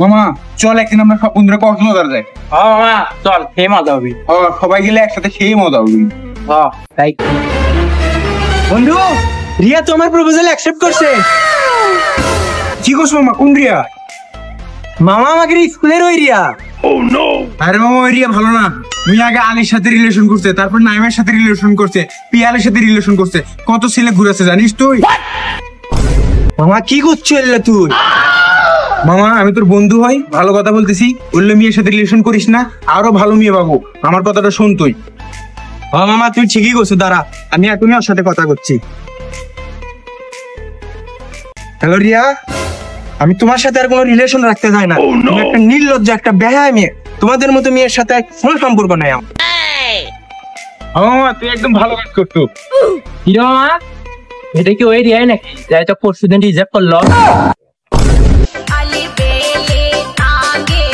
মামা চল একদিন আমরা সব বন্ধুরা কক্সবাজার যাই। মামা চল, সেই মজা হবে। সবাই গেলে একসাথে সেই মজা হবে। তাই বন্ধু, রিয়া তো আমার প্রপোজাল অ্যাকসেপ্ট করছে। কি করছো মামা? কোন রিয়া? মামা আমাকে স্কুলের ওই রিয়া। আরে মামা ওই রিয়া ভালো না। তুমি আগে আলীর সাথে রিলেশন করছে, তারপর নাইমের সাথে রিলেশন করছে, পিয়ালের সাথে রিলেশন করছে, কত ছেলে ঘুরেছে জানিস তুই? মামা কি করছো তুই? মামা আমি তোর বন্ধু হই, ভালো কথা বলতেছি, অন্য মেয়ের সাথে রিলেশন করিস না, আরো ভালো মেয়ে পাবো, আমার কথাটা শোন তুই। মামা তুই ঠিকই করছো, দাঁড়া আমি এখনই ওর সাথে কথা করছি। হ্যালো রিয়া, আমি তোমার সাথে আর কোনো রিলেশন রাখতে চাই না। তুমি একটা নির্লজ্জ, একটা বেহায়া মেয়ে। তোমাদের মতো মেয়ের সাথে কোনো সম্পর্ক নাই আমার। মামা তুই একদম ভালো কাজ করতো। কি রে মামা, এটা কি ওই রিয়াই নাকি যাই তো পরশুদিন রিজেক্ট করলো? আলি বেলে আগে